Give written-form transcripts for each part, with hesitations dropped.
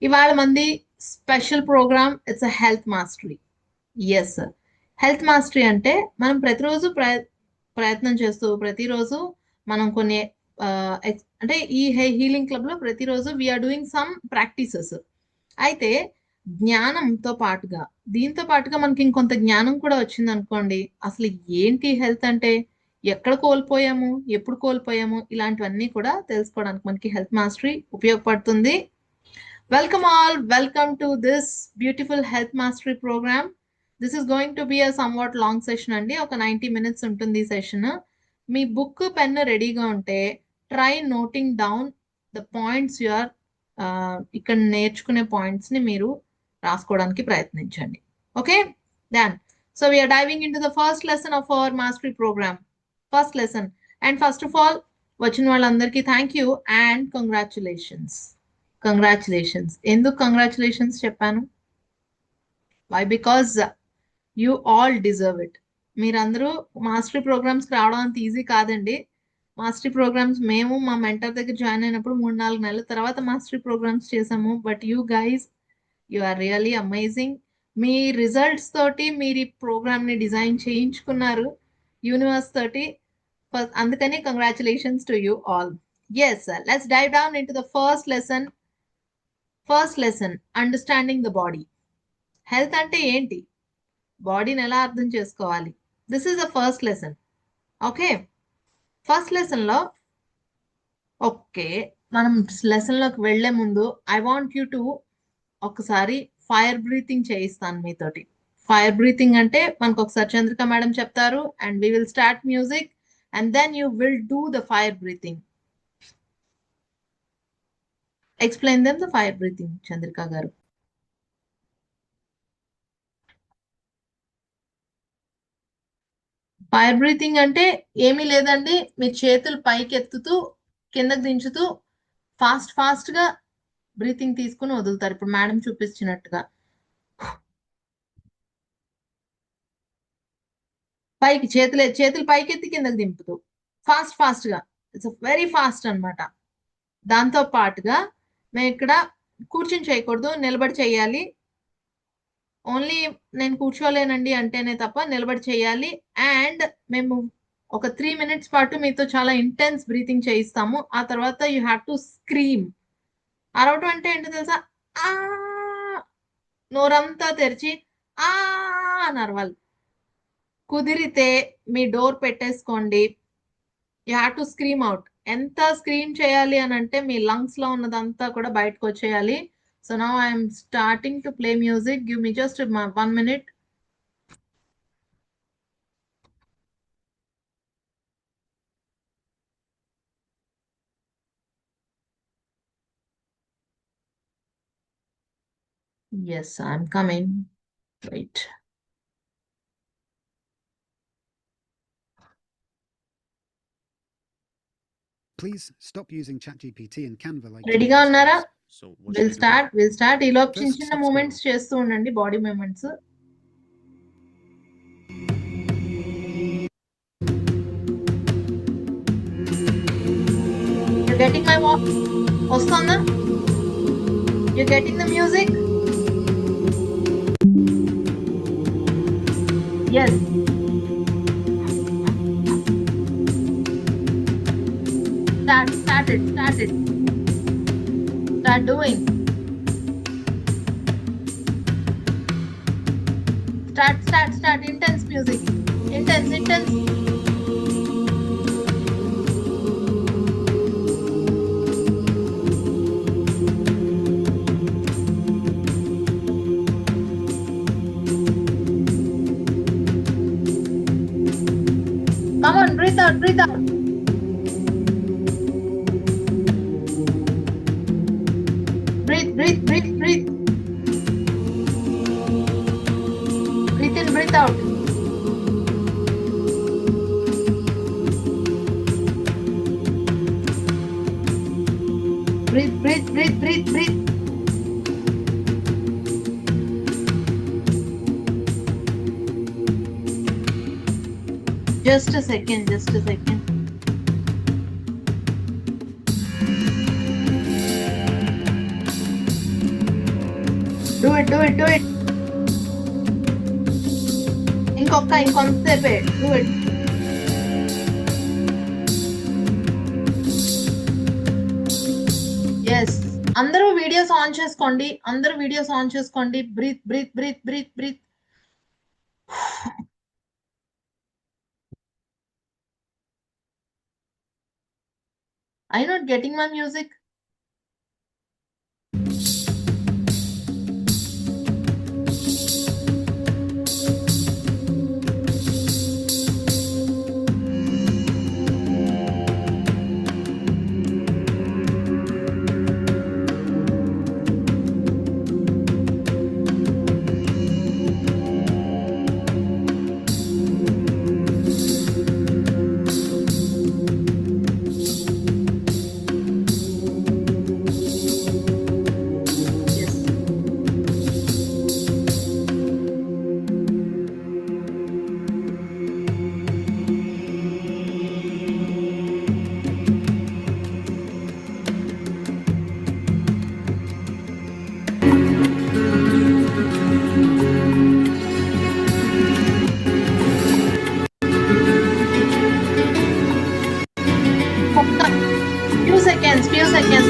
ఇవాళ మంది special program. It's a health mastery. Yes sir, health mastery అంటే మనం ప్రతిరోజు ప్రయత్నం చేస్తూ ప్రతిరోజు మనం కొన్ని అంటే ఈ హీలింగ్ క్లబ్ లో ప్రతిరోజు వీఆర్ డూయింగ్ సమ్ ప్రాక్టీసెస్. అయితే జ్ఞానంతో పాటుగా దీంతో పాటుగా మనకి ఇంకొంత జ్ఞానం కూడా వచ్చింది అనుకోండి. అసలు ఏంటి హెల్త్ అంటే, ఎక్కడ కోల్పోయాము, ఎప్పుడు కోల్పోయాము, ఇలాంటివన్నీ కూడా తెలుసుకోవడానికి మనకి హెల్త్ మాస్టరీ ఉపయోగపడుతుంది. Welcome all, welcome to this beautiful health mastery program. This is going to be a somewhat long session అండి. ఒక 90 minutes ఉంటుంది ఈ సెషన్. మీ బుక్ పెన్ రెడీగా ఉంటే try noting down the points you're ఇక్కడ నేర్చుకునే పాయింట్స్ ని మీరు రాసుకోవడానికి ప్రయత్నించండి. Okay, then so we're diving in to the first lesson of our mastery program. First lesson. And first of all వచ్చిన వాళ్ళందరికీ thank you and congratulations. Congratulations. ఎందుకు congratulations చెప్పాను? Why? Because you all deserve it. మీరందరూ mastery ప్రోగ్రామ్స్కి రావడం అంత easy కాదండి. Mastery programmes మేము మా మెంటర్ దగ్గర జాయిన్ అయినప్పుడు 3-4 నెలల తర్వాత మాస్టరీ ప్రోగ్రామ్స్ చేసాము. But you guys, you are really amazing. మీ రిజల్ట్స్ తోటి మీరు ఈ ప్రోగ్రామ్ ని డిజైన్ చేయించుకున్నారు యూనివర్స్ తోటి. అందుకని congratulations to you all. Yes, let's dive down in to the first lesson. First lesson, understanding the body. Health అంటే ఏంటి, బాడీని ఎలా అర్థం చేసుకోవాలి, this is the first lesson. Okay, first lesson లో ఓకే మనం లెసన్ లోకి వెళ్లే ముందు ఐ వాంట్ యూ టు ఒకసారి ఫైర్ బ్రీతింగ్ చేయిస్తాను మీతోటి. ఫైర్ బ్రీతింగ్ అంటే మనకు ఒకసారి చంద్రిక మేడం చెప్తారు and we will start music and then you will do the fire breathing. Explain them the fire breathing, Chandrika గారు. ఫైర్ బ్రీతింగ్ అంటే ఏమీ లేదండి, మీ చేతులు పైకి ఎత్తుతూ కిందకి దించుతూ ఫాస్ట్ ఫాస్ట్ గా బ్రీతింగ్ తీసుకుని వదులుతారు. ఇప్పుడు మేడం చూపించినట్టుగా పైకి చేతులు పైకి ఎత్తి కిందకి దింపుతూ ఫాస్ట్ ఫాస్ట్ గా. ఇట్స్ వెరీ ఫాస్ట్ అనమాట. దాంతో పాటుగా మేము ఇక్కడ కూర్చుని చేయకూడదు, నిలబడి చేయాలి. ఓన్లీ నేను కూర్చోలేనండి అంటేనే తప్ప నిలబడి చేయాలి. అండ్ మేము ఒక 3 minutes పాటు మీతో చాలా ఇంటెన్స్ బ్రీతింగ్ చేయిస్తాము. ఆ తర్వాత యూ హ్యావ్ టు స్క్రీమ్. అరవటం అంటే ఏంటో తెలుసా? ఆ, నోరంతా తెరిచి ఆ అని అరవాలి. కుదిరితే మీ డోర్ పెట్టేసుకోండి. You have to scream out. ఎంత స్క్రీమ్ చేయాలి అని అంటే మీ లంగ్స్ లో ఉన్నదంతా కూడా బయటకు వచ్చేయాలి. So now I'm starting to play music. Give me just 1 minute. Yes, I'm coming. Wait. Please stop using ChatGPT and Canva like. రెడీగా ఉన్నారా? We'll start. ఈ లోపు చిన్న చిన్న మూమెంట్స్ చేస్తూ ఉండండి, body movements. You're getting my వస్తుందా? You're getting the music? Yes. Start it. Start doing. Start. Intense music. Intense. Come on, breathe out. Breathe in, breathe out. Breathe. Just a second. It ఇంకొంతసేపే do it. Yes, అందరూ videos on చేసుకోండి. Breathe. Are you not getting my music? Yes. Few seconds.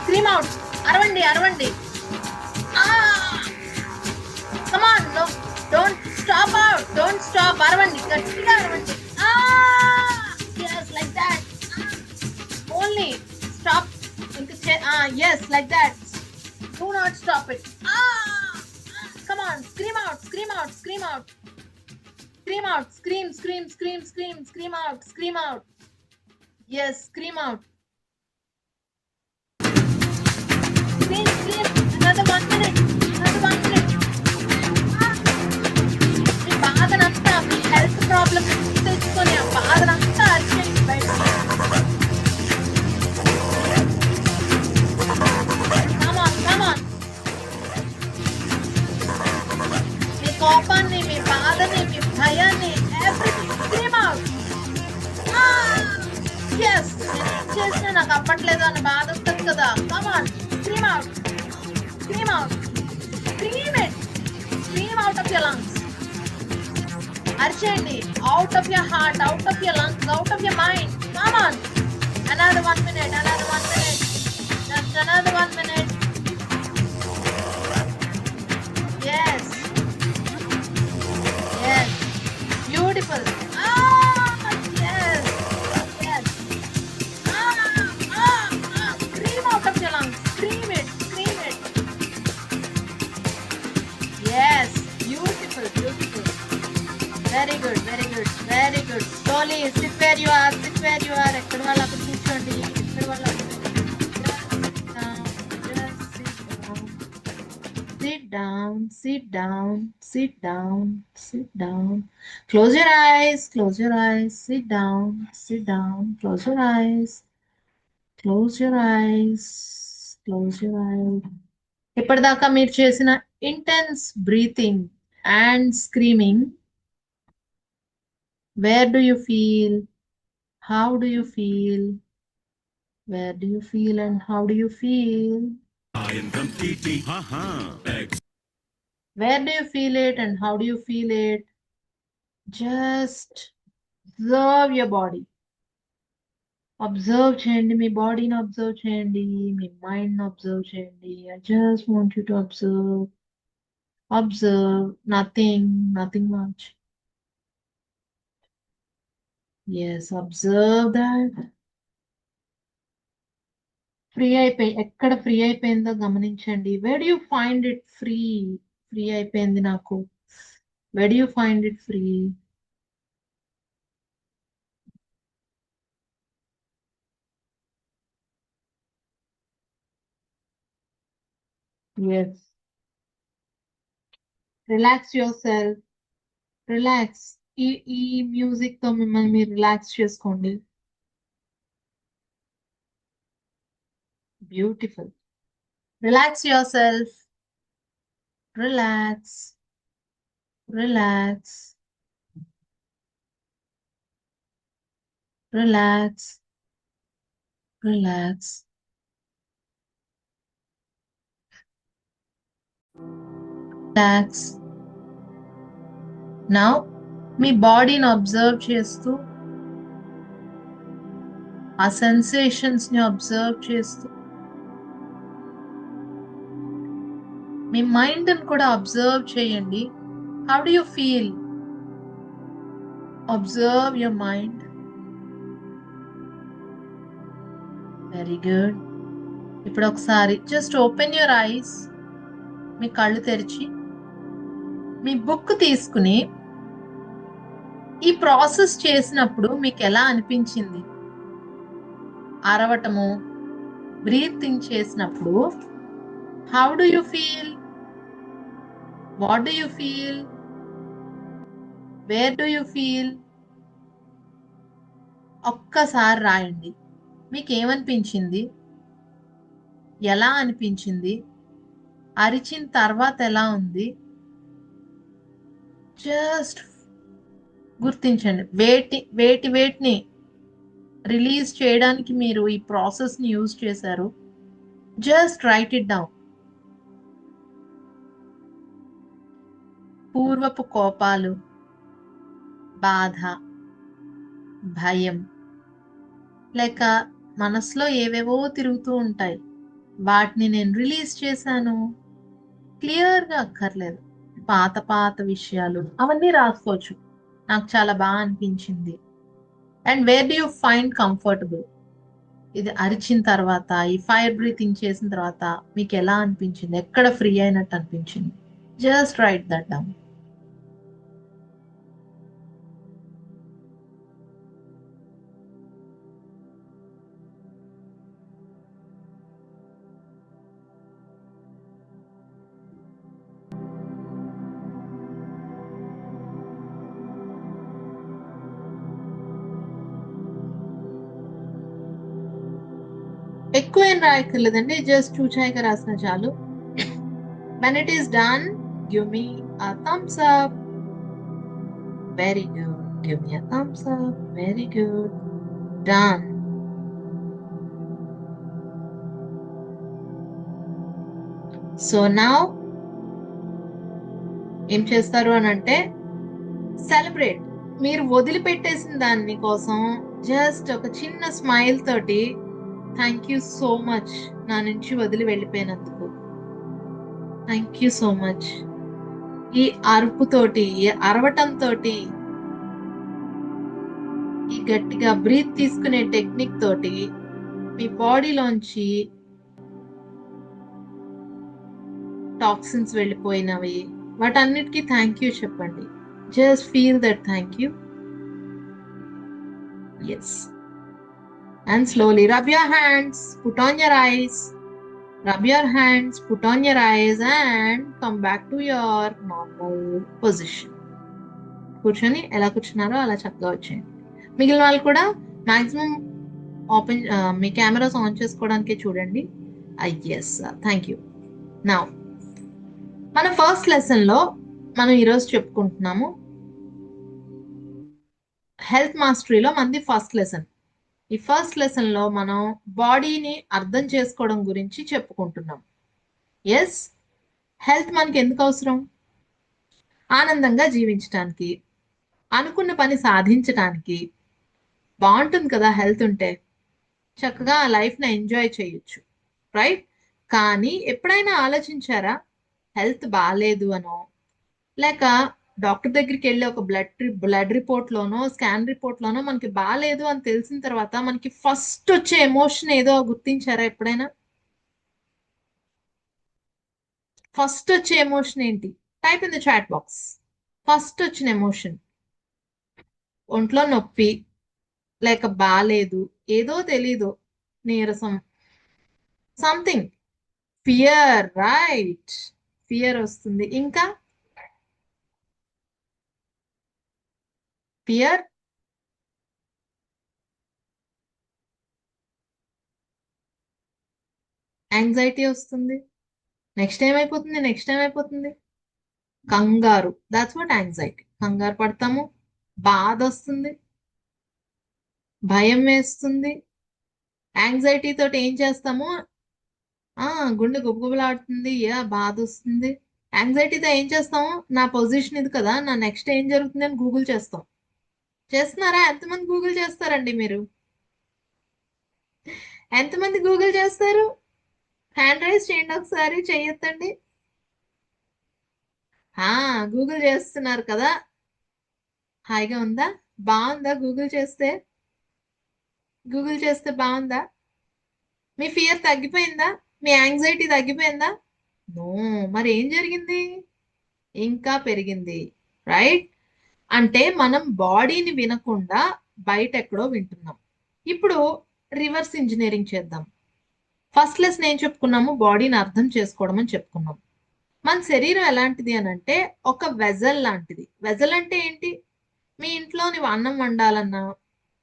Scream out. అరవండి. Come on, no, don't stop. అరవండి, గట్టిగా అరవండి. Yes, like that. Only stop. Yes, like that. Do not stop it. Come on, scream out. Scream out. Scream out. Yes, scream out. Scream. Another 1 minute. Me బాధనంతా, me health problem తెచ్చుకొని ఆ బాధనంతా అరిచేయండి బయట. Come on. మీ కోపాన్ని, మీ బాధని, మీ భయాన్ని, everything scream out. Yes, నేను ఏం చేసినా నాకు అవ్వట్లేదు అని బాధ వస్తుంది కదా. Come on, scream out. Scream it. Scream out of your lungs. అరిచేయండి, out of your heart, out of your lungs, out of your mind. Come on. Another 1 minute. Just another 1 minute. Yes. Beautiful. Yes. Scream out of your lungs. Scream it. Yes. Beautiful. Very good. Slowly sit where you are. ఎక్కడ వాళ్ళు అక్కడ కూర్చోండి. Sit down. Close your eyes. Sit down. Close your eyes. ఇప్పటిదాకా మీరు చేసిన intense breathing and screaming, wear do you feel, how do you feel, wear do you feel and how do you feel, where do you feel it and how do you feel it? Just observe your body. Observe చేయండి, మీ బాడీని observe చేయండి, మీ మైండ్ని observe చేయండి. I just want you to observe nothing much. Yes, observe that. ఎక్కడ free అయిపోయిందో గమనించండి. where do you find it free అయిపోయింది నాకు. where do you find it free? Yes. Relax yourself. Relax. ఈ ఈ మ్యూజిక్ తో మిమ్మల్ని మీరు రిలాక్స్ చేసుకోండి. Beautiful. Relax yourself. Relax. Relax. Relax. Relax. Relax. Now మీ బాడీని అబ్జర్వ్ చేస్తూ ఆ సెన్సేషన్స్ ని అబ్జర్వ్ చేస్తూ మీ మైండ్ ని కూడా అబ్జర్వ్ చేయండి. How do you feel? Observe your mind. Very good. ఇప్పుడు ఒకసారి జస్ట్ ఓపెన్ యువర్ ఐస్. మీ కళ్ళు తెరిచి మీ బుక్ తీసుకుని ఈ ప్రాసెస్ చేసినప్పుడు మీకు ఎలా అనిపించింది? అరవటము, బ్రీతింగ్ చేసినప్పుడు how do you feel? What do you feel? Wear do you feel? ఒక్కసారి రాయండి. మీకు ఏమనిపించింది? ఎలా అనిపించింది? అరిచిన తర్వాత ఎలా ఉంది? జస్ట్ గుర్తించండి. వేటిని రిలీజ్ చేయడానికి మీరు ఈ ప్రాసెస్ ని యూజ్ చేశారు. Just right it down. పూర్వపు కోపాలు, బాధ, భయం, లేక మనసులో ఏవేవో తిరుగుతూ ఉంటాయి. వాటిని నేను రిలీజ్ చేశాను. క్లియర్గా అక్కర్లేదు. పాత పాత విషయాలు అవన్నీ రాసుకోవచ్చు. నాకు చాలా బాగా అనిపించింది. And wear do you find comfortable? ఇది అరిచిన తర్వాత, ఈ ఫైర్ బ్రీతింగ్ చేసిన తర్వాత మీకు ఎలా అనిపించింది? ఎక్కడ ఫ్రీ అయినట్టు అనిపించింది? Just right that down. ఎక్కువ ఏం రాయక్కర్లేదండి. జస్ట్ చూచాయిగా రాసిన చాలు. When it is done, give me a thumbs up. Very good. Give me a thumbs up. Very good. Done. So now ఏం చేస్తారు అని అంటే సెలబ్రేట్. మీరు వదిలిపెట్టేసిన దాని కోసం జస్ట్ ఒక చిన్న స్మైల్ తోటి థ్యాంక్ యూ సో మచ్ నా నుంచి వదిలి వెళ్ళిపోయినందుకు. Thank you so much. ఈ అరుపుతోటి, ఈ అరవటంతో, ఈ గట్టిగా బ్రీత్ తీసుకునే టెక్నిక్ తోటి మీ బాడీలోంచి టాక్సిన్స్ వెళ్ళిపోయినవి, వాటన్నిటికీ థ్యాంక్ యూ చెప్పండి. Just feel that thank you. Yes. And slowly rub your hands, put on your eyes. Rub your hands, put on your eyes and come back to your normal position. కూర్చొని ఎలా కూర్చున్నారో అలా చక్కగా వచ్చేయండి. మిగిలిన వాళ్ళు కూడా maximum open మీ cameras on చేసుకోవడానికి చూడండి. Yes, thank you. నా మన ఫస్ట్ లెసన్లో మనం ఈరోజు చెప్పుకుంటున్నాము హెల్త్ మాస్టరీలో మనది ఫస్ట్ లెసన్. ఈ ఫస్ట్ లెసన్ లో మనం బాడీని అర్థం చేసుకోవడం గురించి చెప్పుకుంటున్నాం. ఎస్, హెల్త్ మనకి ఎందుకు అవసరం? ఆనందంగా జీవించడానికి, అనుకున్న పని సాధించడానికి. బాగుంటుంది కదా హెల్త్ ఉంటే. చక్కగా ఆ లైఫ్ని ఎంజాయ్ చేయొచ్చు, రైట్? కానీ ఎప్పుడైనా ఆలోచించారా హెల్త్ బాగాలేదు అనో, లేక డాక్టర్ దగ్గరికి వెళ్ళి ఒక బ్లడ్ రిపోర్ట్ లోనో స్కాన్ రిపోర్ట్ లోనో మనకి బాగాలేదు అని తెలిసిన తర్వాత మనకి ఫస్ట్ వచ్చే ఎమోషన్ ఏదో గుర్తించారా ఎప్పుడైనా? ఫస్ట్ వచ్చే ఎమోషన్ ఏంటి? Type in the chat box. First వచ్చిన ఎమోషన్ ఒంట్లో నొప్పి, లేక బాగాలేదు, ఏదో తెలీదు, నీరసం, సంథింగ్. Fear, right. ఫియర్ వస్తుంది. ఇంకా ఫియర్, యాంగ్జైటీ వస్తుంది. నెక్స్ట్ ఏమైపోతుంది? కంగారు. That's what anxiety. కంగారు పడతాము. బాధ వస్తుంది. భయం వేస్తుంది. యాంగ్జైటీ తోటి ఏం చేస్తాము? ఆ గుండె గుబగుబలాడుతుంది. బాధ వస్తుంది. యాంగ్జైటీతో ఏం చేస్తాము? నా పొజిషన్ ఇది కదా, నా నెక్స్ట్ ఏం జరుగుతుంది అని గూగుల్ చేస్తాం. చేస్తున్నారా? ఎంతమంది గూగుల్ చేస్తారండి మీరు? ఎంతమంది గూగుల్ చేస్తారు? హ్యాండ్ రైజ్ చేయండి ఒకసారి, చెయ్యొద్దండి. గూగుల్ చేస్తున్నారు కదా. హాయిగా ఉందా? బాగుందా? గూగుల్ చేస్తే బాగుందా? మీ ఫియర్ తగ్గిపోయిందా? మీ యాంగ్జైటీ తగ్గిపోయిందా? నో. మరి ఏం జరిగింది? ఇంకా పెరిగింది. రైట్. అంటే మనం బాడీని వినకుండా బయట ఎక్కడో వింటున్నాం. ఇప్పుడు రివర్స్ ఇంజనీరింగ్ చేద్దాం. ఫస్ట్ లెసన్ ఏం చెప్పుకున్నాము? బాడీని అర్థం చేసుకోవడం అని చెప్పుకున్నాం. మన శరీరం ఎలాంటిది అని అంటే ఒక వెజల్ లాంటిది. వెజల్ అంటే ఏంటి? మీ ఇంట్లో నువ్వు అన్నం వండాలన్నా,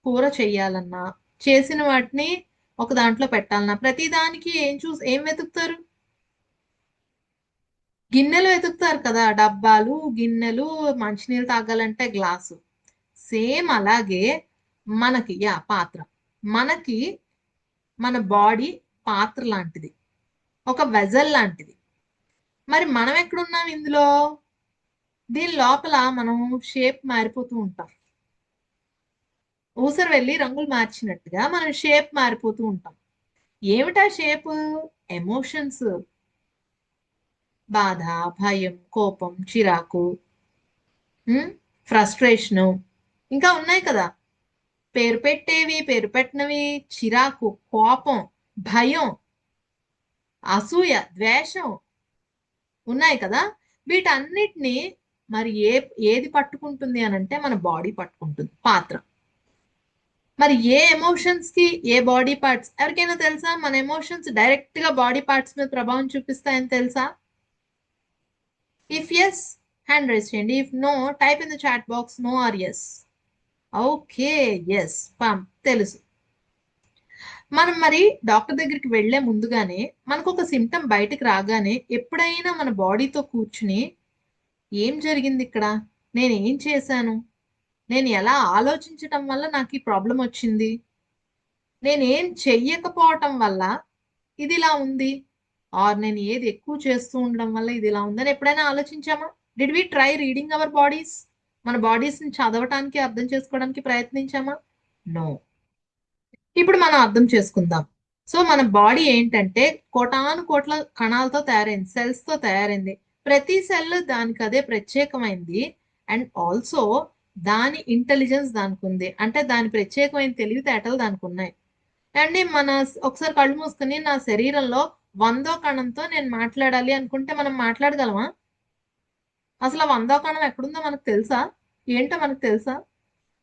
కూర చెయ్యాలన్నా, చేసిన వాటిని ఒక దాంట్లో పెట్టాలన్నా, ప్రతి దానికి ఏం వెతుకుతారు? గిన్నెలు వెతుకుతారు కదా. డబ్బాలు, గిన్నెలు, మంచినీళ్ళు తాగాలంటే గ్లాసు. సేమ్ అలాగే మనకి పాత్ర. మనకి మన బాడీ పాత్ర లాంటిది, ఒక వెజల్ లాంటిది. మరి మనం ఎక్కడున్నాం ఇందులో? దీని లోపల మనం షేప్ మారిపోతూ ఉంటాం. ఊసరు వెళ్ళి రంగులు మార్చినట్టుగా మనం షేప్ మారిపోతూ ఉంటాం. ఏమిటా షేప్? ఎమోషన్స్. బాధ, భయం, కోపం, చిరాకు, ఫ్రస్ట్రేషను, ఇంకా ఉన్నాయి కదా. పేరు పెట్టేవి, పేరు పెట్టినవి, చిరాకు, కోపం, భయం, అసూయ, ద్వేషం ఉన్నాయి కదా. వీటన్నిటిని మరి ఏది పట్టుకుంటుంది అని అంటే మన బాడీ పట్టుకుంటుంది, పాత్ర. మరి ఏ ఎమోషన్స్ కి ఏ బాడీ పార్ట్స్? ఎవరికైనా తెలుసా మన ఎమోషన్స్ డైరెక్ట్ గా బాడీ పార్ట్స్ మీద ప్రభావం చూపిస్తాయని తెలుసా? ఇఫ్ ఎస్, హ్యాండ్ రైజ్ చేయండి. If no, type in the chat box no or yes. Okay, yes, తెలుసు. మనం మరి డాక్టర్ దగ్గరికి వెళ్లే ముందుగానే మనకు ఒక సిమ్టమ్ బయటకు రాగానే ఎప్పుడైనా మన బాడీతో కూర్చుని ఏం జరిగింది ఇక్కడ, నేను ఏం చేశాను, నేను ఎలా ఆలోచించటం వల్ల నాకు ఈ ప్రాబ్లం వచ్చింది, నేనేం చెయ్యకపోవటం వల్ల ఇది ఇలా ఉంది, ఆర్ నేను ఏది ఎక్కువ చేస్తూ ఉండడం వల్ల ఇది ఇలా ఉందని ఎప్పుడైనా ఆలోచించామా? Did we try reading our bodies? మన బాడీస్ ని చదవటానికి, అర్థం చేసుకోవడానికి ప్రయత్నించామా? నో. ఇప్పుడు మనం అర్థం చేసుకుందాం. సో మన బాడీ ఏంటంటే కోటాను కోట్ల కణాలతో తయారైంది, సెల్స్ తో తయారైంది. ప్రతి సెల్ దానికి అదే ప్రత్యేకమైంది. అండ్ ఆల్సో దాని ఇంటెలిజెన్స్ దానికి ఉంది. అంటే దాని ప్రత్యేకమైన తెలివితేటలు దానికి ఉన్నాయి. అండి ఒకసారి కళ్ళు మూసుకుని నా శరీరంలో 100వ కణంతో నేను మాట్లాడాలి అనుకుంటే మనం మాట్లాడగలమా? అసలు 100వ కణం ఎక్కడుందో మనకు తెలుసా? ఏంటో మనకు తెలుసా?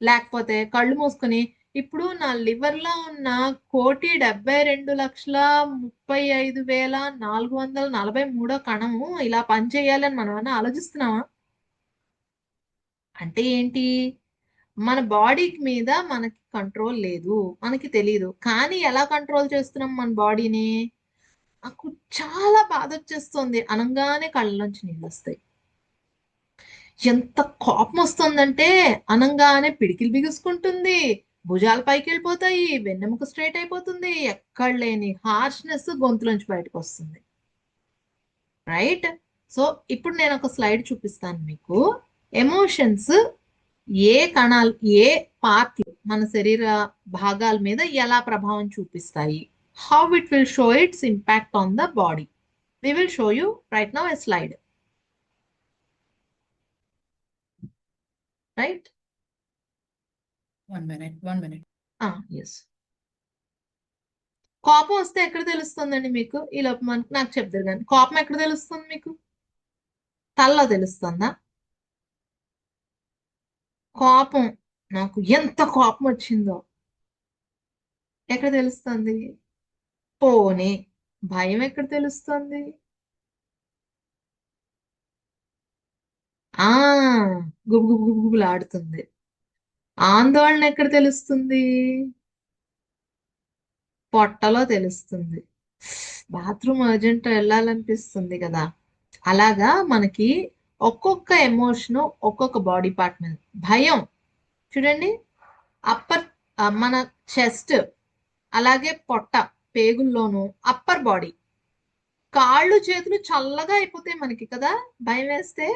లేకపోతే కళ్ళు మూసుకుని ఇప్పుడు నా లివర్ లో ఉన్న 1,72,35,443 కణము ఇలా పనిచేయాలని మనం అన్న ఆలోచిస్తున్నామా? అంటే ఏంటి? మన బాడీ మీద మనకి కంట్రోల్ లేదు, మనకి తెలియదు. కానీ ఎలా కంట్రోల్ చేస్తున్నాం మన బాడీని? నాకు చాలా బాధ వచ్చేస్తుంది అనంగానే కళ్ళలోంచి నీళ్ళు వస్తాయి. ఎంత కోపం వస్తుందంటే అనంగానే పిడికిలు బిగుసుకుంటుంది, భుజాలు పైకి వెళ్ళిపోతాయి, వెన్నెముక స్ట్రైట్ అయిపోతుంది, ఎక్కడ లేని హార్ష్నెస్ గొంతులోంచి బయటకు వస్తుంది. రైట్. సో ఇప్పుడు నేను ఒక స్లైడ్ చూపిస్తాను మీకు. ఎమోషన్స్ ఏ కణాలు, ఏ పార్ట్లు మన శరీర భాగాల మీద ఎలా ప్రభావం చూపిస్తాయి, how it will show its impact on the body. We will show you right now a slide. Right. 1 minute. Yes. కోపం వస్తే ఎక్కడ తెలుస్తుందండి మీకు? ఈ లోపు నాకు చెప్తారు కానీ కోపం ఎక్కడ తెలుస్తుంది మీకు? తలలో తెలుస్తుందా? కోపం, నాకు ఎంత కోపం వచ్చిందో ఎక్కడ తెలుస్తుంది? పోనీ భయం ఎక్కడ తెలుస్తుంది? ఆ గుబు గుబు గుబు గుబులాడుతుంది. ఆందోళన ఎక్కడ తెలుస్తుంది? పొట్టలో తెలుస్తుంది. బాత్రూమ్ అర్జెంట్ వెళ్ళాలనిపిస్తుంది కదా. అలాగా మనకి ఒక్కొక్క ఎమోషన్ ఒక్కొక్క బాడీ పార్ట్ మీద. భయం చూడండి, అప్పర్ మన చెస్ట్, అలాగే పొట్ట పేగుల్లోను, అప్పర్ బాడీ, కాళ్ళు చేతులు చల్లగా అయిపోతాయి మనకి కదా భయం వేస్తే.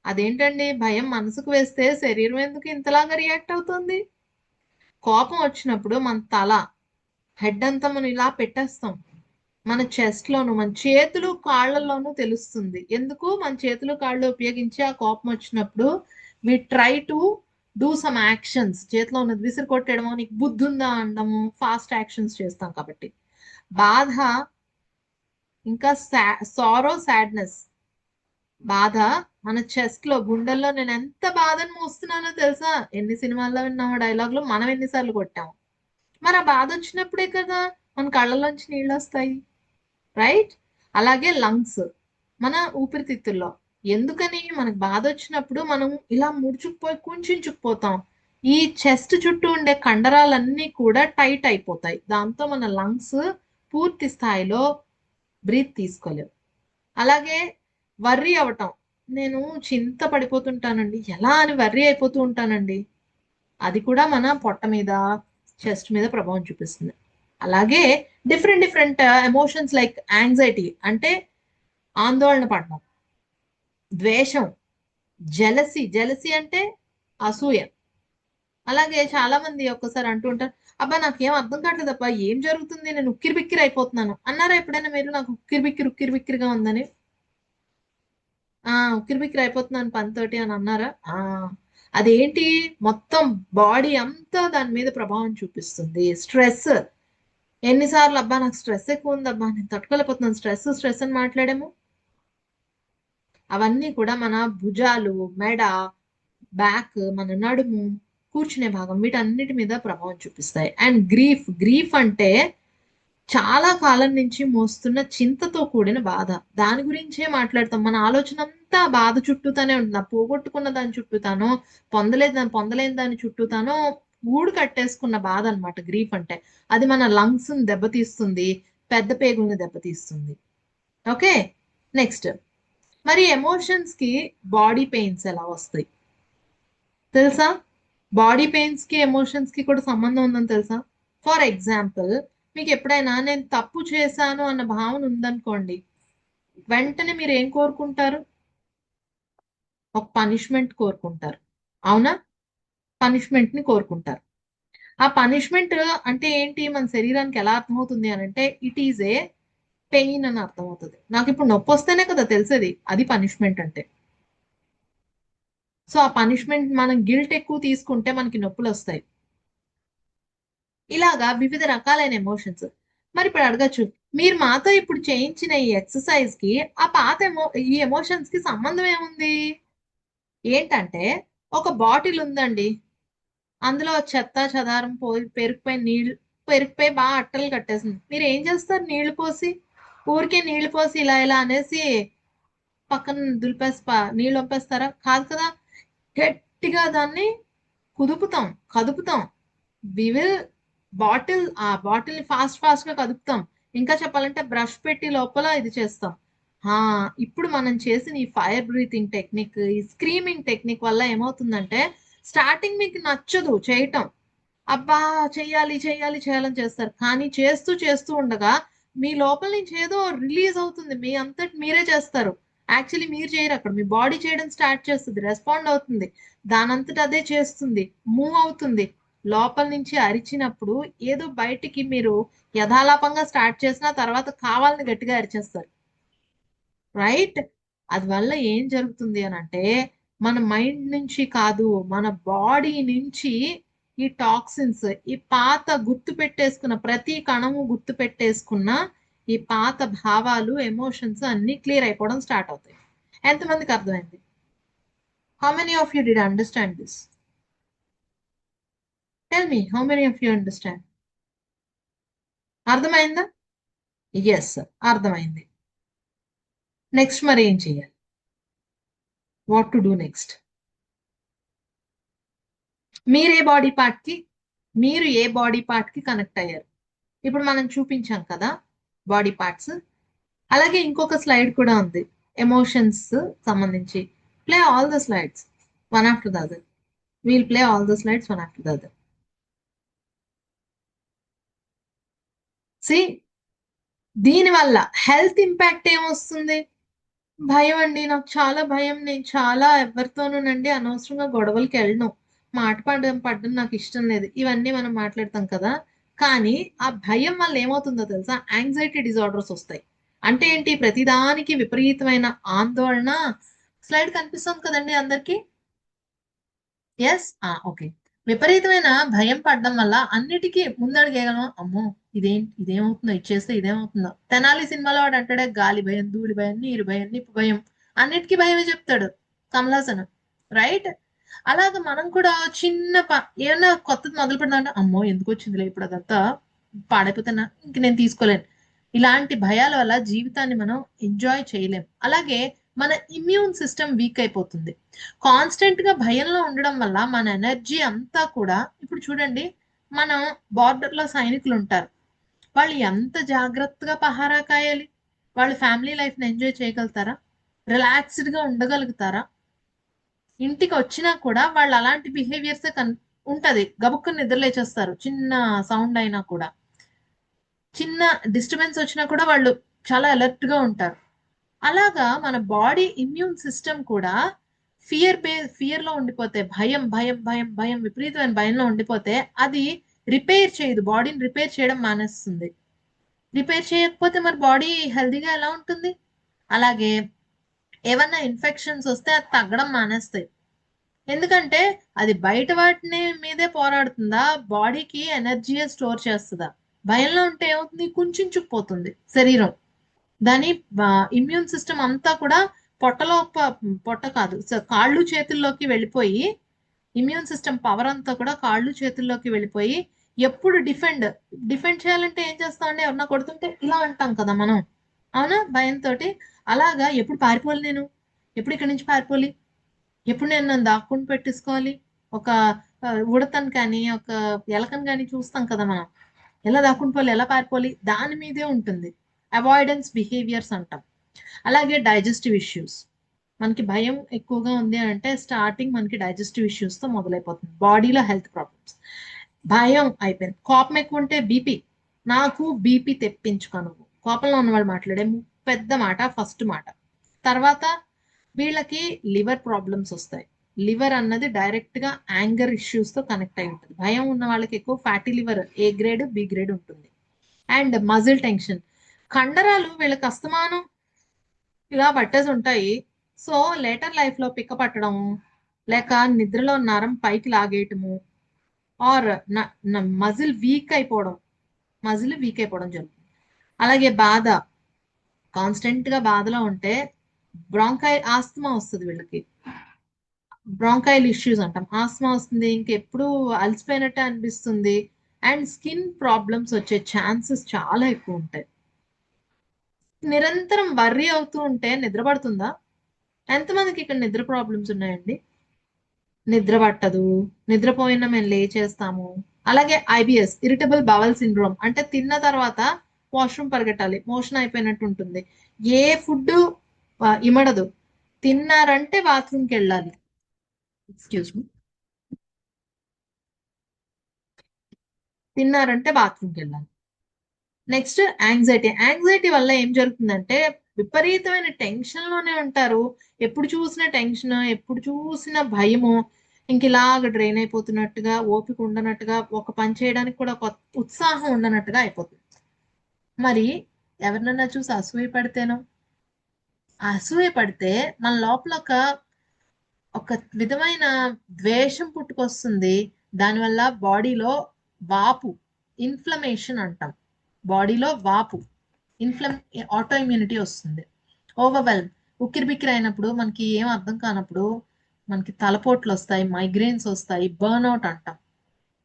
అదేంటండి, భయం మనసుకు వేస్తే శరీరం ఎందుకు ఇంతలాగా రియాక్ట్ అవుతుంది? కోపం వచ్చినప్పుడు మన తల, హెడ్ అంతా మనం ఇలా పెట్టేస్తాం. మన చెస్ట్ లోను, మన చేతులు కాళ్ళలోనూ తెలుస్తుంది. ఎందుకు? మన చేతులు కాళ్ళు ఉపయోగించి ఆ కోపం వచ్చినప్పుడు we try to do some actions. చేతిలో ఉన్నది విసిరి కొట్టడము, నీకు బుద్ధి ఉందా అనడము, ఫాస్ట్ యాక్షన్స్ చేస్తాం కాబట్టి. బాధ, ఇంకా సారో, సాడ్నెస్. బాధ మన చెస్ట్ లో, గుండెల్లో నేను ఎంత బాధను మోస్తున్నానో తెలుసా? ఎన్ని సినిమాల్లో విన్నామో డైలాగులు, మనం ఎన్నిసార్లు కొట్టాము. మరి ఆ బాధ వచ్చినప్పుడే కదా మన కళ్ళలోంచి నీళ్ళు వస్తాయి, రైట్? అలాగే లంగ్స్, మన ఊపిరితిత్తుల్లో. ఎందుకని? మనకు బాధ వచ్చినప్పుడు మనం ఇలా ముడుచుకుపోయి కుంచుకుపోతాం. ఈ చెస్ట్ చుట్టూ ఉండే కండరాలన్నీ కూడా టైట్ అయిపోతాయి. దాంతో మన లంగ్స్ పూర్తి స్థాయిలో బ్రీత్ తీసుకోలేవు. అలాగే వర్రీ అవటం. నేను చింత పడిపోతుంటానండి, ఎలా అని వర్రీ అయిపోతూ ఉంటానండి. అది కూడా మన పొట్ట మీద, చెస్ట్ మీద ప్రభావం చూపిస్తుంది. అలాగే different different emotions like anxiety అంటే ఆందోళన పడడం, ద్వేషం, జెలసీ. జెలసీ అంటే అసూయ. అలాగే చాలా మంది ఒక్కసారి అంటూ ఉంటారు, అబ్బా నాకేం అర్థం కావట్లేదు అబ్బా, ఏం జరుగుతుంది, నేను ఉక్కిరి బిక్కిరి అయిపోతున్నాను. అన్నారా ఎప్పుడైనా మీరు, నాకు ఉక్కిరి బిక్కిరిగా ఉందని? ఉక్కిరి బిక్కిరి అయిపోతున్నాను పనితోటి అని అన్నారా? అదేంటి, మొత్తం బాడీ అంతా దాని మీద ప్రభావం చూపిస్తుంది. స్ట్రెస్. ఎన్నిసార్లు అబ్బా నాకు స్ట్రెస్ ఎక్కువ ఉంది అబ్బా, నేను తట్టుకోలేకపోతున్నాను, స్ట్రెస్ స్ట్రెస్ అని మాట్లాడాము. అవన్నీ కూడా మన భుజాలు, మెడ, బ్యాక్, మన నడుము, కూర్చునే భాగం, వీటన్నిటి మీద ప్రభావం చూపిస్తాయి. And grief. గ్రీఫ్ అంటే చాలా కాలం నుంచి మోస్తున్న చింతతో కూడిన బాధ. దాని గురించే మాట్లాడతాం. మన ఆలోచన అంతా బాధ చుట్టూతానే ఉంటుంది. పోగొట్టుకున్న దాని చుట్టూతానో, పొందలేని దాని చుట్టూతానో గూడు కట్టేసుకున్న బాధ అన్నమాట గ్రీఫ్ అంటే. అది మన లంగ్స్ ని దెబ్బతీస్తుంది, పెద్ద పేగుల్ని దెబ్బతీస్తుంది. Okay, next. మరి ఎమోషన్స్ కి బాడీ పెయిన్స్ ఎలా వస్తాయి తెలుసా? బాడీ పెయిన్స్ కి ఎమోషన్స్ కి కూడా సంబంధం ఉందని తెలుసా? ఫర్ ఎగ్జాంపుల్, మీకు ఎప్పుడైనా నేను తప్పు చేశాను అన్న భావన ఉందనుకోండి, వెంటనే మీరు ఏం కోరుకుంటారు? ఒక పనిష్మెంట్ కోరుకుంటారు, అవునా? పనిష్మెంట్ ని కోరుకుంటారు. ఆ పనిష్మెంట్ అంటే ఏంటి, మన శరీరానికి ఎలా అర్థమవుతుంది అని అంటే, ఇట్ ఈజ్ ఏ పెయిన్ అని అర్థమవుతుంది. నాకు ఇప్పుడు నొప్పి వస్తేనే కదా తెలిసేది అది పనిష్మెంట్ అంటే. సో ఆ పనిష్మెంట్, మనం గిల్ట్ ఎక్కువ తీసుకుంటే మనకి నొప్పులు వస్తాయి. ఇలాగా వివిధ రకాలైన ఎమోషన్స్. మరి ఇప్పుడు అడగచ్చు, మీరు మాతో ఇప్పుడు చేయించిన ఈ ఎక్సర్సైజ్ కి ఆ ఈ ఎమోషన్స్ కి సంబంధం ఏముంది? ఏంటంటే, ఒక బాటిల్ ఉందండి, అందులో చెత్త చెదారం పోయి పెరిగిపోయి నీళ్లు, పెరిగిపోయి బాగా అట్టలు కట్టేసింది. మీరు ఏం చేస్తారు? నీళ్లు పోసి, ఊరికే నీళ్లు పోసి ఇలా ఇలా అనేసి పక్కన నీళ్ళు వంపేస్తారా? కాదు కదా. గట్టిగా దాన్ని కుదుపుతాం, కదుపుతాం. వి విల్ ఆ బాటిల్ ని ఫాస్ట్ ఫాస్ట్ గా కదుపుతాం. ఇంకా చెప్పాలంటే బ్రష్ పెట్టి లోపల ఇది చేస్తాం. ఆ ఇప్పుడు మనం చేసిన ఈ ఫైర్ బ్రీతింగ్ టెక్నిక్, ఈ స్క్రీమింగ్ టెక్నిక్ వల్ల ఏమవుతుందంటే, స్టార్టింగ్ మీకు నచ్చదు చేయటం. అబ్బా చెయ్యాలి చెయ్యాలి చేయాలని చేస్తారు. కానీ చేస్తూ చేస్తూ ఉండగా మీ లోపల నుంచి ఏదో రిలీజ్ అవుతుంది. మీ అంతటి మీరే చేస్తారు. యాక్చువల్లీ మీరు చేయరు, అక్కడ మీ బాడీ చేయడం స్టార్ట్ చేస్తుంది, రెస్పాండ్ అవుతుంది, దానంతట అదే చేస్తుంది, మూవ్ అవుతుంది. లోపల నుంచి అరిచినప్పుడు ఏదో బయటికి మీరు యథాలాపంగా స్టార్ట్ చేసిన తర్వాత కావాలని గట్టిగా అరిచేస్తారు, రైట్? అది వల్ల ఏం జరుగుతుంది అని అంటే, మన మైండ్ నుంచి కాదు, మన బాడీ నుంచి ఈ టాక్సిన్స్, ఈ పాత గుర్తు పెట్టేసుకున్న ప్రతి కణము, గుర్తు పెట్టేసుకున్న ఈ పాత భావాలు, ఎమోషన్స్ అన్ని క్లియర్ అయిపోవడం స్టార్ట్ అవుతాయి. ఎంతమందికి అర్థమైంది? How many of you did understand this? Tell me, how many of you understand? అర్థమైందా? ఎస్, అర్థమైంది. నెక్స్ట్ మరి ఏం చేయాలి? What to do next? మీరు ఏ బాడీ పార్ట్ కి మీరు ఏ బాడీ పార్ట్ కి కనెక్ట్ అయ్యారు? ఇప్పుడు మనం చూపించాం కదా బాడీ పార్ట్స్. అలాగే ఇంకొక స్లైడ్ కూడా ఉంది ఎమోషన్స్ సంబంధించి. Play all the slides one after the other. We'll play all the slides one after the other. See, దీనివల్ల హెల్త్ ఇంపాక్ట్ ఏమొస్తుంది? భయం అండి, నాకు చాలా భయం. నేను చాలా ఎవరితోనూనండి అనవసరంగా గొడవలకి వెళ్ళను. మాట పడడం నాకు ఇష్టం లేదు. ఇవన్నీ మనం మాట్లాడతాం కదా. కానీ ఆ భయం వల్ల ఏమవుతుందో తెలుసా? యాంగ్జైటీ డిజార్డర్స్ వస్తాయి. అంటే ఏంటి? ప్రతిదానికి విపరీతమైన ఆందోళన. స్లైడ్ కనిపిస్తుంది కదండి అందరికి? Yes, okay. విపరీతమైన భయం పడడం వల్ల అన్నిటికీ ముందడుగేయగలం. అమ్మో, ఇదేమవుతుందో, ఇచ్చేస్తే ఇదేమవుతుందో. తెనాలి సినిమాలో వాడు అంటాడే, గాలి భయం, ధూళి భయం, నీరు భయం, నిప్పు భయం, అన్నిటికీ భయమే చెప్తాడు కమలాసన్. రైట్? అలాగే మనం కూడా ఏమన్నా కొత్తది మొదలు పెడదామంటే, అమ్మో ఎందుకు వచ్చిందిలే ఇప్పుడు, అదంతా పాడైపోతున్నా, ఇంక నేను తీసుకోలేను. ఇలాంటి భయాల వల్ల జీవితాన్ని మనం ఎంజాయ్ చేయలేం. అలాగే మన ఇమ్యూన్ సిస్టమ్ వీక్ అయిపోతుంది. కాన్స్టెంట్ గా భయంలో ఉండడం వల్ల మన ఎనర్జీ అంతా కూడా, ఇప్పుడు చూడండి, మనం బార్డర్ లో సైనికులు ఉంటారు. వాళ్ళు ఎంత జాగ్రత్తగా పహారా కాయాలి? వాళ్ళు ఫ్యామిలీ లైఫ్ ని ఎంజాయ్ చేయగలుగుతారా? రిలాక్స్డ్ గా ఉండగలుగుతారా? ఇంటికి వచ్చినా కూడా వాళ్ళు అలాంటి బిహేవియర్స్ ఉంటది. గబుక్కుని నిద్ర లేచేస్తారు చిన్న సౌండ్ అయినా కూడా. చిన్న డిస్టర్బెన్స్ వచ్చినా కూడా వాళ్ళు చాలా అలర్ట్ గా ఉంటారు. అలాగా మన బాడీ ఇమ్యూన్ సిస్టమ్ కూడా ఫియర్ లో ఉండిపోతే, భయం భయం భయం భయం విపరీతమైన భయంలో ఉండిపోతే అది రిపేర్ చేయదు. బాడీని రిపేర్ చేయడం మానేస్తుంది. రిపేర్ చేయకపోతే మరి బాడీ హెల్దీగా ఎలా ఉంటుంది? అలాగే ఏమన్నా ఇన్ఫెక్షన్స్ వస్తే అది తగ్గడం మానేస్తాయి. ఎందుకంటే అది బయట వాటిని మీదే పోరాడుతుందా, బాడీకి ఎనర్జీ స్టోర్ చేస్తుందా? భయంలో ఉంటే ఏమవుతుంది? కుంచుకుపోతుంది శరీరం. దాని ఇమ్యూన్ సిస్టమ్ అంతా కూడా పొట్ట కాదు, కాళ్ళు చేతుల్లోకి వెళ్ళిపోయి, ఇమ్యూన్ సిస్టమ్ పవర్ అంతా కూడా కాళ్ళు చేతుల్లోకి వెళ్ళిపోయి, ఎప్పుడు డిఫెండ్ చేయాలంటే ఏం చేస్తామండి? ఎవరన్నా కొడుతుంటే ఇలా అంటాం కదా మనం, అవునా? భయంతో. అలాగా ఎప్పుడు పారిపోవాలి నేను? ఎప్పుడు ఇక్కడి నుంచి పారిపోవాలి? ఎప్పుడు నేను నన్ను దాక్కుని పెట్టేసుకోవాలి? ఒక ఉడతను కానీ, ఒక ఎలకను కానీ చూస్తాం కదా మనం, ఎలా దాక్కుని పోవాలి, ఎలా పారిపోవాలి, దాని మీదే ఉంటుంది. అవాయిడెన్స్ బిహేవియర్స్ అంటాం. అలాగే డైజెస్టివ్ ఇష్యూస్. మనకి భయం ఎక్కువగా ఉంది అంటే స్టార్టింగ్ మనకి డైజెస్టివ్ ఇష్యూస్ తో మొదలైపోతుంది. బాడీలో హెల్త్ ప్రాబ్లమ్స్. భయం అయిపోయింది. కోపం ఎక్కువ ఉంటే బీపీ. నాకు బీపీ తెప్పించుకోను. కోపంలో ఉన్నవాళ్ళు మాట్లాడే పెద్ద మాట ఫస్ట్ మాట. తర్వాత వీళ్ళకి లివర్ ప్రాబ్లమ్స్ వస్తాయి. లివర్ అన్నది డైరెక్ట్ గా యాంగర్ ఇష్యూస్ తో కనెక్ట్ అయి ఉంటుంది. భయం ఉన్న వాళ్ళకి ఎక్కువ fatty liver, A grade B grade ఉంటుంది. And muscle tension. కండరాలు వీళ్ళకి అస్తమానం ఇలా పట్టేసి ఉంటాయి. సో లేటర్ లైఫ్ లో పిక్క పట్టడం, లేక నిద్రలో నరం పైకి లాగేయటము, ఆర్ మజిల్ వీక్ అయిపోవడం జరుగుతుంది. అలాగే బాధ. కాన్స్టెంట్ గా బాధలో ఉంటే ఆస్తమా వస్తుంది వీళ్ళకి. బ్రాంకైల్ ఇష్యూస్ అంటాం. ఆస్తమా వస్తుంది, ఇంకెప్పుడు అలసిపోయినట్టే అనిపిస్తుంది. అండ్ స్కిన్ ప్రాబ్లమ్స్ వచ్చే ఛాన్సెస్ చాలా ఎక్కువ ఉంటాయి. నిరంతరం వర్రీ అవుతూ ఉంటే నిద్ర పడుతుందా? ఎంతమందికి ఇక్కడ నిద్ర ప్రాబ్లమ్స్ ఉన్నాయండి? నిద్ర పట్టదు. నిద్రపోయినా మేము లేచేస్తాము. అలాగే ఐబిఎస్, ఇరిటబుల్ బవల్ సిండ్రోమ్, అంటే తిన్న తర్వాత వాష్రూమ్ పరిగెట్టాలి, మోషన్ అయిపోయినట్టు ఉంటుంది. ఏ ఫుడ్ ఇమడదు. తిన్నారంటే బాత్రూమ్కి వెళ్ళాలి. Excuse me. తిన్నారంటే బాత్రూమ్కి వెళ్ళాలి. Next anxiety. యాంగ్జైటీ వల్ల ఏం జరుగుతుందంటే విపరీతమైన టెన్షన్ లోనే ఉంటారు. ఎప్పుడు చూసిన టెన్షన్, ఎప్పుడు చూసిన భయము, ఇంక ఇలాగ డ్రైన్ అయిపోతున్నట్టుగా, ఓపిక ఉండనట్టుగా, ఒక పని చేయడానికి కూడా ఒక ఉత్సాహం ఉండనట్టుగా అయిపోతుంది. మరి ఎవరినన్నా చూసి అసూయ పడితేనో? అసూయ పడితే మన లోపల ఒక విధమైన ద్వేషం పుట్టుకొస్తుంది. దానివల్ల బాడీలో వాపు, ఇన్ఫ్లమేషన్ అంటాం. బాడీలో వాపు, ఆటో ఇమ్యూనిటీ వస్తుంది. ఓవర్వెల్మ్, ఉక్కిరిబిక్కిరి అయినప్పుడు, మనకి ఏం అర్థం కానప్పుడు మనకి తలపోట్లు వస్తాయి, మైగ్రేన్స్ వస్తాయి, బర్న్అవుట్ అంటాం.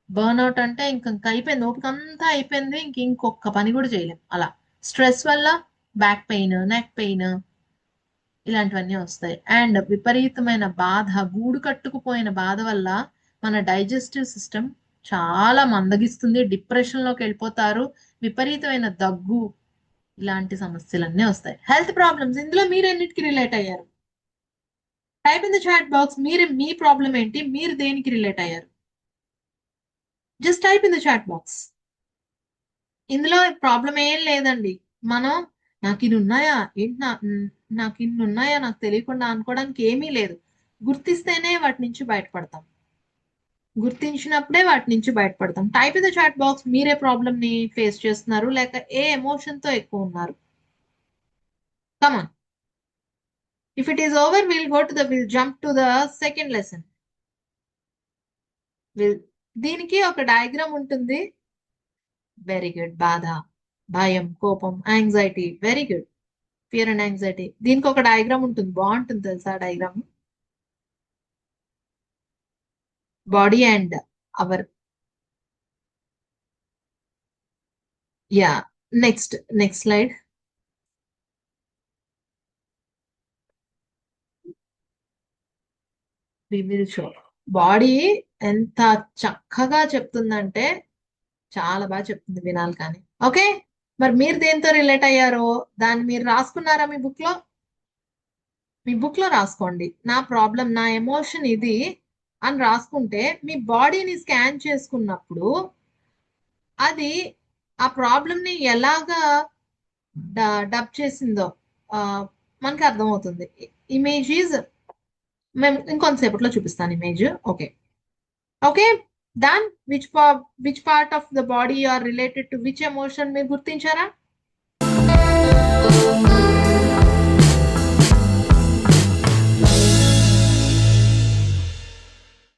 బర్న్అవుట్ అంటే ఇంక అయిపోయింది, ఓపిక అంతా అయిపోయింది, ఇంకొక పని కూడా చేయలేం. అలా స్ట్రెస్ వల్ల బ్యాక్ పెయిన్, నెక్ పెయిన్ ఇలాంటివన్నీ వస్తాయి. అండ్ విపరీతమైన బాధ, గూడు కట్టుకుపోయిన బాధ వల్ల మన డైజెస్టివ్ సిస్టమ్ చాలా మందగిస్తుంది, డిప్రెషన్లోకి వెళ్ళిపోతారు, విపరీతమైన దగ్గు, ఇలాంటి సమస్యలన్నీ వస్తాయి. హెల్త్ ప్రాబ్లమ్స్, ఇందులో మీరు ఎన్నిటికి రిలేట్ అయ్యారు? Type in the chat box. మీ ప్రాబ్లం ఏంటి, మీరు దేనికి రిలేట్ అయ్యారు? Just type in the chat box. ఇందులో ప్రాబ్లం ఏం లేదండి. మనం నాకు ఇన్ని ఉన్నాయా ఏంటి, నాకు ఇన్ని ఉన్నాయా నాకు తెలియకుండా అనుకోవడానికి ఏమీ లేదు. గుర్తిస్తేనే వాటి నుంచి బయటపడతాం, గుర్తించినప్పుడే వాటి నుంచి బయటపడతాం. Type in the chat box. మీరే ప్రాబ్లమ్ ని ఫేస్ చేస్తున్నారు, లేక ఏ ఎమోషన్ తో ఎక్కువ ఉన్నారు? కమాన్. If it is over, we'll jump to the second lesson. దీనికి ఒక డయాగ్రామ్ ఉంటుంది. Very good. బాధ, భయం, కోపం, anxiety. Very good. Fear and anxiety. దీనికి ఒక డయాగ్రామ్ ఉంటుంది, బాగుంటుంది తెలుసా diagram? Body and hour, yeah. Next slide. Show. Body ఎంత చక్కగా చెప్తుందంటే చాలా బాగా చెప్తుంది, వినాలి కానీ. ఓకే, మరి మీరు దేంతో రిలేట్ అయ్యారో దాన్ని మీరు రాసుకున్నారా మీ బుక్ లో? మీ బుక్ లో రాసుకోండి. నా ప్రాబ్లం, నా ఎమోషన్ ఇది అని రాసుకుంటే మీ బాడీని స్కాన్ చేసుకున్నప్పుడు అది ఆ ప్రాబ్లం ని ఎలాగా డబ్ చేసిందో మనకి అర్థమవుతుంది. ఇమేజ్ ఈజ్, మేము ఇంకొంతసేపట్లో చూపిస్తాను ఇమేజ్. ఓకే ఓకే దాన్ which part of the body are related to which emotion మీరు గుర్తించారా?